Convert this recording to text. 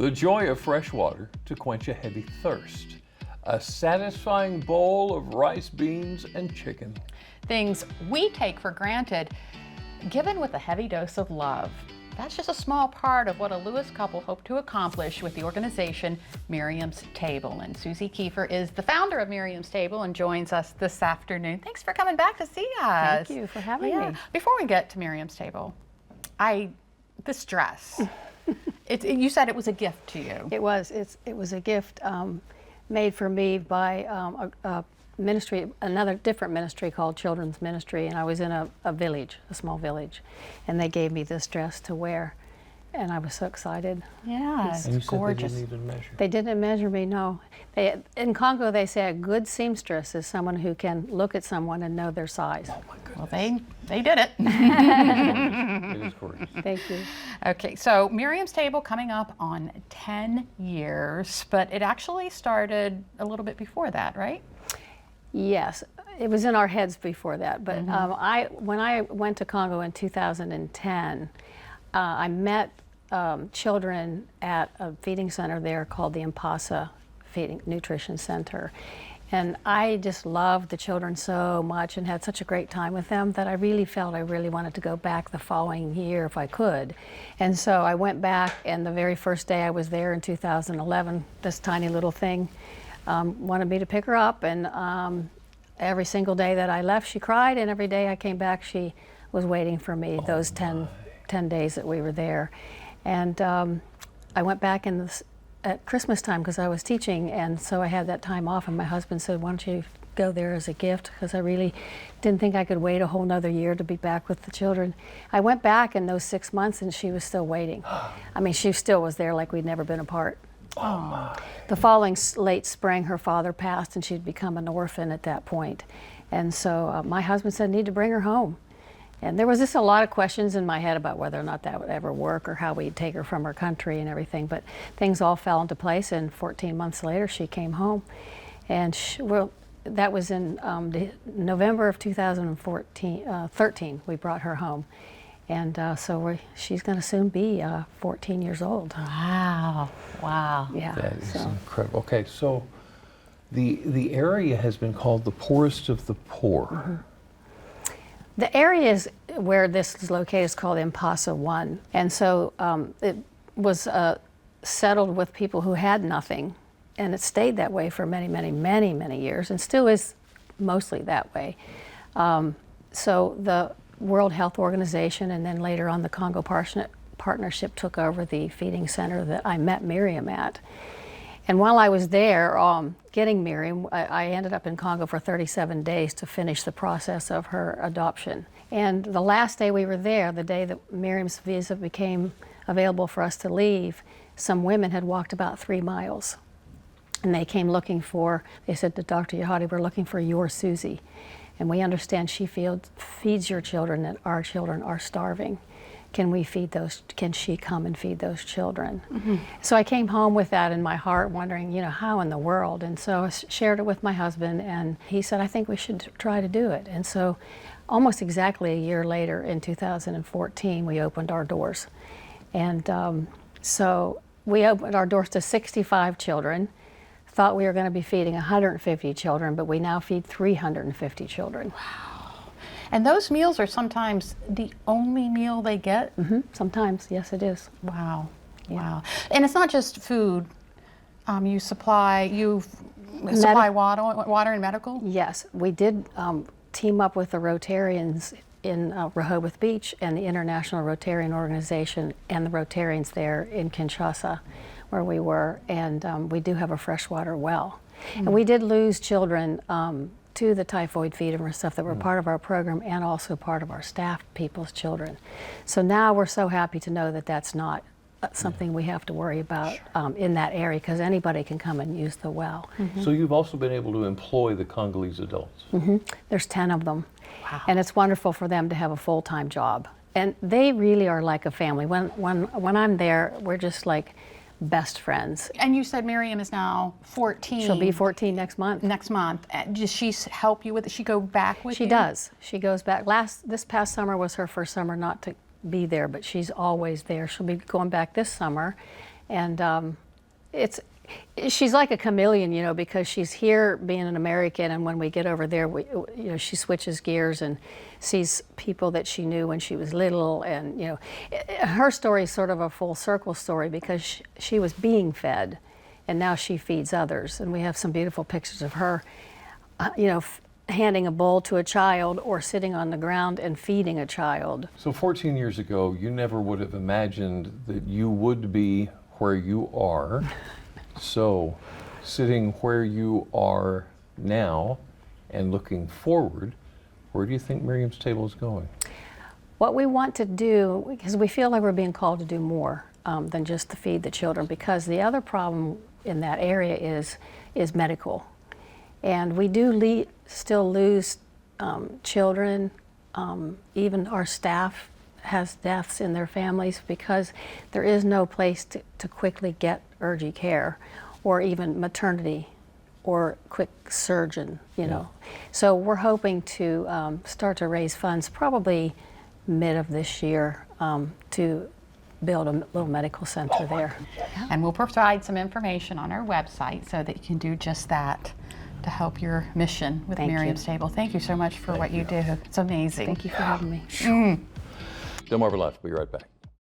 The joy of fresh water to quench a heavy thirst. A satisfying bowl of rice, beans, and chicken. Things we take for granted, given with a heavy dose of love. That's just a small part of what a Lewis couple hope to accomplish with the organization Miriam's Table. And Susie Kiefer is the founder of Miriam's Table and joins us this afternoon. Thanks for coming back to see us. Thank you for having me. Before we get to Miriam's Table, this dress, you said it was a gift to you. It was. It was a gift made for me by a ministry, another different ministry called Children's Ministry, and I was in a village, a small village, and they gave me this dress to wear, and I was so excited. Yeah, it's gorgeous. They didn't even measure. They didn't measure me, no. In Congo, they say a good seamstress is someone who can look at someone and know their size. Oh my goodness. Well, they did it. It is gorgeous. Thank you. Okay, so Miriam's Table coming up on 10 years, but it actually started a little bit before that, right? Yes, it was in our heads before that, but when I went to Congo in 2010, I met children at a feeding center there called the Impasa Nutrition Center, and I just loved the children so much and had such a great time with them that I really felt I really wanted to go back the following year if I could. And so I went back, and the very first day I was there in 2011, this tiny little thing wanted me to pick her up, and every single day that I left she cried, and every day I came back she was waiting for me those 10 days that we were there. And I went back at Christmas time because I was teaching, and so I had that time off, and my husband said, why don't you go there as a gift, because I really didn't think I could wait a whole nother year to be back with the children. I went back in those 6 months and she was still waiting. I mean, she still was there like we'd never been apart. Oh my. The following late spring, her father passed, and she'd become an orphan at that point. And so my husband said, I need to bring her home. And there was just a lot of questions in my head about whether or not that would ever work or how we'd take her from her country and everything. But things all fell into place, and 14 months later, she came home. And that was in November of 2013, we brought her home. And so she's going to soon be 14 years old. Wow, wow. Yeah. That is incredible. Okay, so the area has been called the poorest of the poor. Mm-hmm. The area where this is located is called Impasa 1. And so it was settled with people who had nothing. And it stayed that way for many, many, many, many years, and still is mostly that way. So the World Health Organization, and then later on the Congo Partnership, took over the feeding center that I met Miriam at. And while I was there getting Miriam, I ended up in Congo for 37 days to finish the process of her adoption. And the last day we were there, the day that Miriam's visa became available for us to leave, some women had walked about 3 miles. And they came they said to Dr. Yahadi, we're looking for your Susie. And we understand she feeds your children, and our children are starving. Can she come and feed those children? Mm-hmm. So I came home with that in my heart, wondering, how in the world? And so I shared it with my husband, and he said, I think we should try to do it. And so almost exactly a year later, in 2014, we opened our doors. And so we opened our doors to 65 children. Thought we were going to be feeding 150 children, but we now feed 350 children. Wow. And those meals are sometimes the only meal they get? Mm-hmm. Sometimes, yes, it is. Wow. Yeah. Wow. And it's not just food. You supply water and medical? Yes, we did team up with the Rotarians in Rehoboth Beach and the International Rotarian Organization and the Rotarians there in Kinshasa, where we were, and we do have a freshwater well. Mm-hmm. And we did lose children to the typhoid fever and stuff that were part of our program, and also part of our staff people's children. So now we're so happy to know that that's not something we have to worry about in that area, because anybody can come and use the well. Mm-hmm. So you've also been able to employ the Congolese adults. Mm-hmm. There's 10 of them. Wow. And it's wonderful for them to have a full-time job. And they really are like a family. When I'm there, we're just like best friends. And you said Miriam is now 14. She'll be 14 next month. Next month. Does she help you with it? She go back with you? She does. She goes back. This past summer was her first summer not to be there, but she's always there. She'll be going back this summer, And she's like a chameleon, you know, because she's here being an American, and when we get over there, she switches gears and sees people that she knew when she was little, and her story is sort of a full circle story because she was being fed, and now she feeds others, and we have some beautiful pictures of her, handing a bowl to a child or sitting on the ground and feeding a child. So 14 years ago, you never would have imagined that you would be where you are. So, sitting where you are now and looking forward, where do you think Miriam's Table is going? What we want to do, because we feel like we're being called to do more than just to feed the children, because the other problem in that area is medical. And we do still lose children. Even our staff has deaths in their families because there is no place to quickly get urgent care or even maternity or quick surgeon, you know. So we're hoping to start to raise funds probably mid of this year to build a little medical center there. And we'll provide some information on our website so that you can do just that to help your mission with Miriam's Table. Thank you so much for what you do. It's amazing. Thank you for having me. Delmarva Live, we'll be right back.